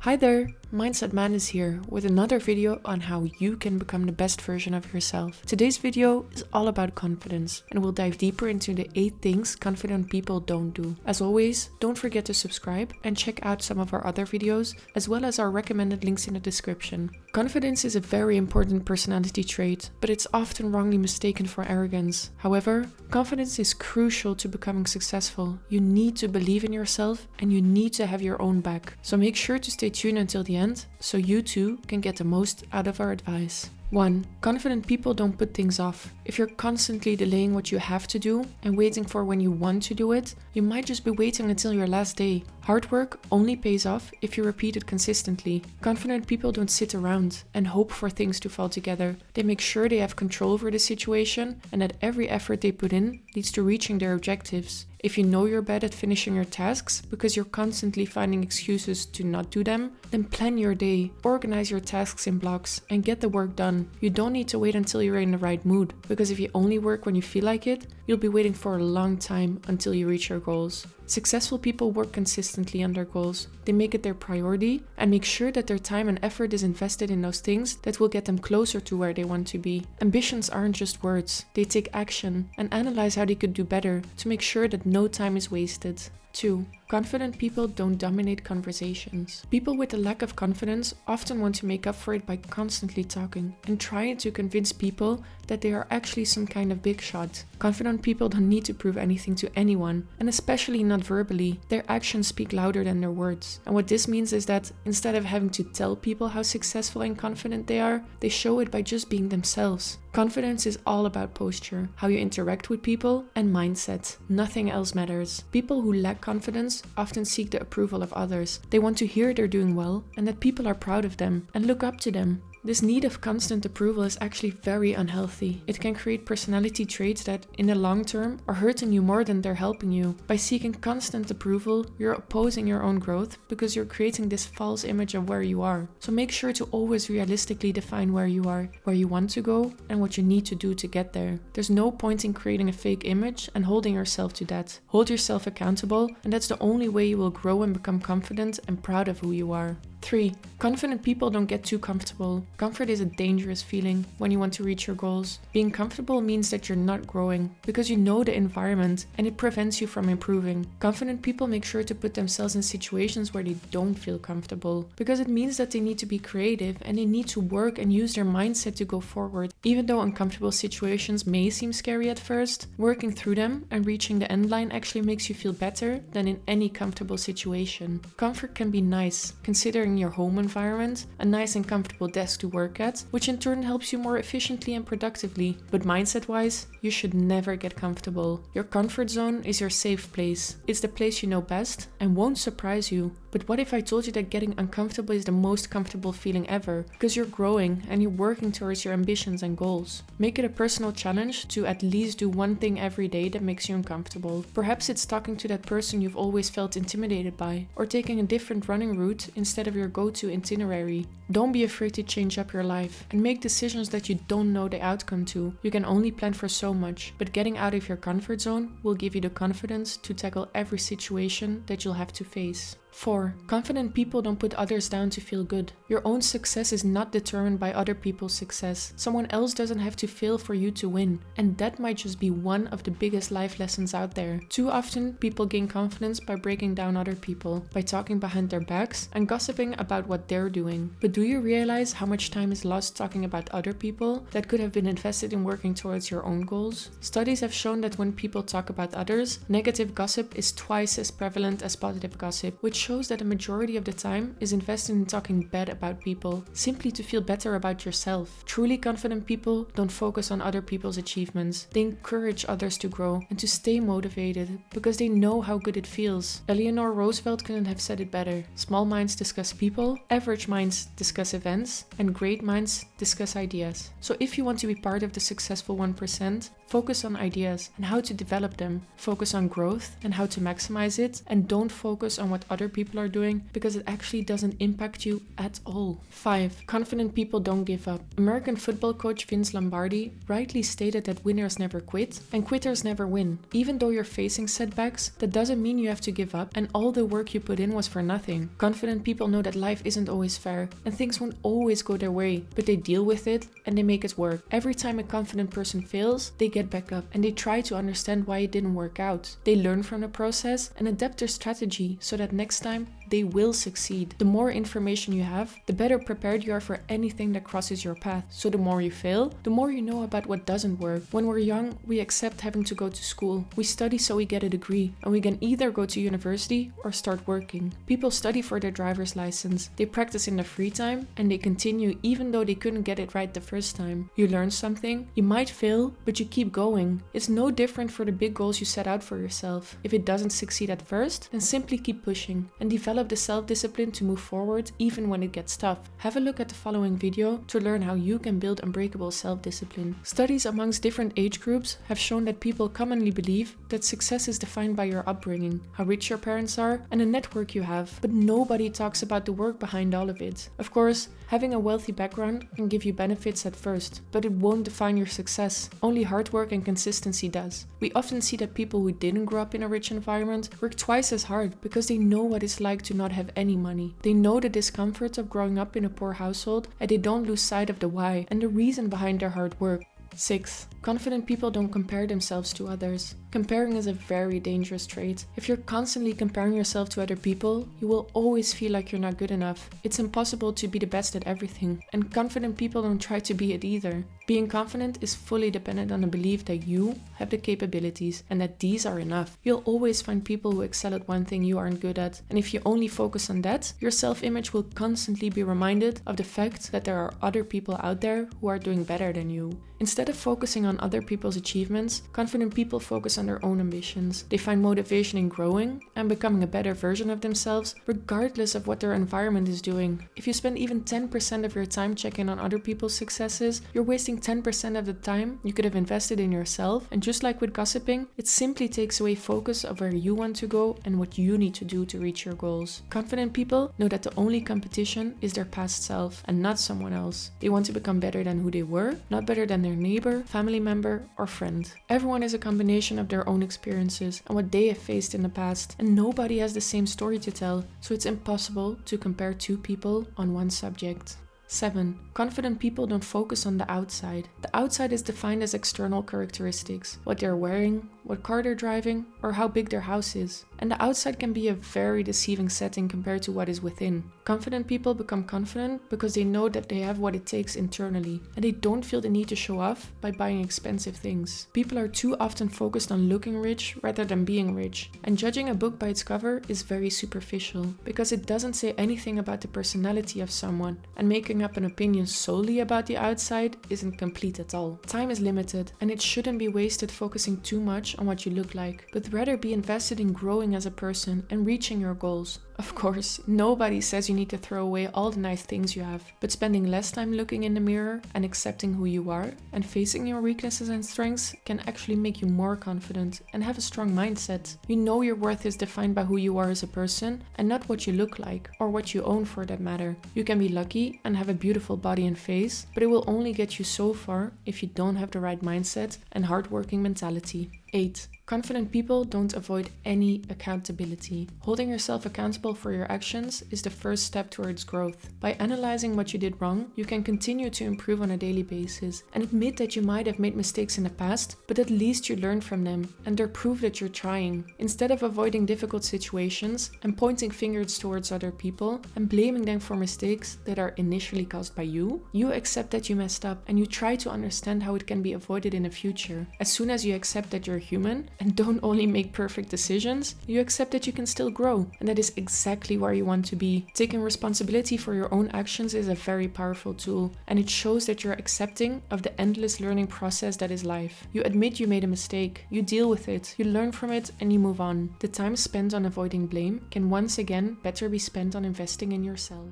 Hi there, Mindset Man is here with another video on how you can become the best version of yourself. Today's video is all about confidence and we'll dive deeper into the 8 things confident people don't do. As always, don't forget to subscribe and check out some of our other videos as well as our recommended links in the description. Confidence is a very important personality trait, but it's often wrongly mistaken for arrogance. However, confidence is crucial to becoming successful. You need to believe in yourself and you need to have your own back. So make sure to stay tuned until the end so you too can get the most out of our advice. 1. Confident people don't put things off. If you're constantly delaying what you have to do and waiting for when you want to do it, you might just be waiting until your last day. Hard work only pays off if you repeat it consistently. Confident people don't sit around and hope for things to fall together. They make sure they have control over the situation and that every effort they put in leads to reaching their objectives. If you know you're bad at finishing your tasks because you're constantly finding excuses to not do them, then plan your day, organize your tasks in blocks, and get the work done. You don't need to wait until you're in the right mood, because if you only work when you feel like it, you'll be waiting for a long time until you reach your goals. Successful people work consistently on their goals. They make it their priority and make sure that their time and effort is invested in those things that will get them closer to where they want to be. Ambitions aren't just words. They take action and analyze how they could do better to make sure that no time is wasted. 2. Confident people don't dominate conversations. People with a lack of confidence often want to make up for it by constantly talking and trying to convince people that they are actually some kind of big shot. Confident people don't need to prove anything to anyone, and especially not verbally. Their actions speak louder than their words. And what this means is that instead of having to tell people how successful and confident they are, they show it by just being themselves. Confidence is all about posture, how you interact with people, and mindset. Nothing else matters. People who lack confidence often seek the approval of others. They want to hear they're doing well and that people are proud of them and look up to them. This need of constant approval is actually very unhealthy. It can create personality traits that, in the long term, are hurting you more than they're helping you. By seeking constant approval, you're opposing your own growth because you're creating this false image of where you are. So make sure to always realistically define where you are, where you want to go, and what you need to do to get there. There's no point in creating a fake image and holding yourself to that. Hold yourself accountable, and that's the only way you will grow and become confident and proud of who you are. 3. Confident people don't get too comfortable. Comfort is a dangerous feeling when you want to reach your goals. Being comfortable means that you're not growing because you know the environment and it prevents you from improving. Confident people make sure to put themselves in situations where they don't feel comfortable because it means that they need to be creative and they need to work and use their mindset to go forward. Even though uncomfortable situations may seem scary at first, working through them and reaching the end line actually makes you feel better than in any comfortable situation. Comfort can be nice, considering your home environment, a nice and comfortable desk to work at, which in turn helps you more efficiently and productively. But mindset-wise, you should never get comfortable. Your comfort zone is your safe place. It's the place you know best and won't surprise you. But what if I told you that getting uncomfortable is the most comfortable feeling ever? Because you're growing and you're working towards your ambitions and goals. Make it a personal challenge to at least do one thing every day that makes you uncomfortable. Perhaps it's talking to that person you've always felt intimidated by, or taking a different running route instead of your go-to itinerary. Don't be afraid to change up your life and make decisions that you don't know the outcome to. You can only plan for so much, but getting out of your comfort zone will give you the confidence to tackle every situation that you'll have to face. 4. Confident people don't put others down to feel good. Your own success is not determined by other people's success. Someone else doesn't have to fail for you to win. And that might just be one of the biggest life lessons out there. Too often, people gain confidence by breaking down other people, by talking behind their backs and gossiping about what they're doing. But do you realize how much time is lost talking about other people that could have been invested in working towards your own goals? Studies have shown that when people talk about others, negative gossip is twice as prevalent as positive gossip, which shows that a majority of the time is invested in talking bad about people, simply to feel better about yourself. Truly confident people don't focus on other people's achievements. They encourage others to grow and to stay motivated because they know how good it feels. Eleanor Roosevelt couldn't have said it better. Small minds discuss people, average minds discuss events, and great minds discuss ideas. So if you want to be part of the successful 1%, Focus on ideas and how to develop them. Focus on growth and how to maximize it, and don't focus on what other people are doing because it actually doesn't impact you at all. 5. Confident people don't give up. American football coach Vince Lombardi rightly stated that winners never quit and quitters never win. Even though you're facing setbacks, that doesn't mean you have to give up and all the work you put in was for nothing. Confident people know that life isn't always fair and things won't always go their way, but they deal with it and they make it work. Every time a confident person fails, they get back up and they try to understand why it didn't work out. They learn from the process and adapt their strategy so that next time they will succeed. The more information you have, the better prepared you are for anything that crosses your path. So the more you fail, the more you know about what doesn't work. When we're young, we accept having to go to school. We study so we get a degree, and we can either go to university or start working. People study for their driver's license. They practice in their free time, and they continue even though they couldn't get it right the first time. You learn something, you might fail, but you keep going. It's no different for the big goals you set out for yourself. If it doesn't succeed at first, then simply keep pushing and develop the self-discipline to move forward even when it gets tough. Have a look at the following video to learn how you can build unbreakable self-discipline. Studies amongst different age groups have shown that people commonly believe that success is defined by your upbringing, how rich your parents are, and the network you have, but nobody talks about the work behind all of it. Of course, having a wealthy background can give you benefits at first, but it won't define your success. Only hard work and consistency does. We often see that people who didn't grow up in a rich environment work twice as hard because they know what it's like to not have any money. They know the discomfort of growing up in a poor household, and they don't lose sight of the why and the reason behind their hard work. 6. Confident people don't compare themselves to others. Comparing is a very dangerous trait. If you're constantly comparing yourself to other people, you will always feel like you're not good enough. It's impossible to be the best at everything, and confident people don't try to be it either. Being confident is fully dependent on the belief that you have the capabilities and that these are enough. You'll always find people who excel at one thing you aren't good at, and if you only focus on that, your self-image will constantly be reminded of the fact that there are other people out there who are doing better than you. Instead of focusing on other people's achievements, confident people focus on their own ambitions. They find motivation in growing and becoming a better version of themselves, regardless of what their environment is doing. If you spend even 10% of your time checking on other people's successes, you're wasting 10% of the time you could have invested in yourself, and just like with gossiping, it simply takes away focus of where you want to go and what you need to do to reach your goals. Confident people know that the only competition is their past self and not someone else. They want to become better than who they were, not better than their neighbor, family member, or friend. Everyone is a combination of their own experiences and what they have faced in the past, and nobody has the same story to tell, so it's impossible to compare two people on one subject. 7. Confident people don't focus on the outside. The outside is defined as external characteristics, what they're wearing, what car they're driving, or how big their house is. And the outside can be a very deceiving setting compared to what is within. Confident people become confident because they know that they have what it takes internally, and they don't feel the need to show off by buying expensive things. People are too often focused on looking rich rather than being rich, and judging a book by its cover is very superficial because it doesn't say anything about the personality of someone, and making up an opinion solely about the outside isn't complete at all. Time is limited, and it shouldn't be wasted focusing too much on what you look like, but rather be invested in growing as a person and reaching your goals. Of course, nobody says you need to throw away all the nice things you have, but spending less time looking in the mirror and accepting who you are and facing your weaknesses and strengths can actually make you more confident and have a strong mindset. You know your worth is defined by who you are as a person and not what you look like or what you own for that matter. You can be lucky and have a beautiful body and face, but it will only get you so far if you don't have the right mindset and hardworking mentality. 8. Confident people don't avoid any accountability. Holding yourself accountable for your actions is the first step towards growth. By analyzing what you did wrong, you can continue to improve on a daily basis and admit that you might have made mistakes in the past, but at least you learn from them and they're proof that you're trying. Instead of avoiding difficult situations and pointing fingers towards other people and blaming them for mistakes that are initially caused by you, you accept that you messed up and you try to understand how it can be avoided in the future. As soon as you accept that you're human and don't only make perfect decisions, you accept that you can still grow, and that is exactly where you want to be. Taking responsibility for your own actions is a very powerful tool, and it shows that you're accepting of the endless learning process that is life. You admit you made a mistake, you deal with it, you learn from it, and you move on. The time spent on avoiding blame can once again better be spent on investing in yourself.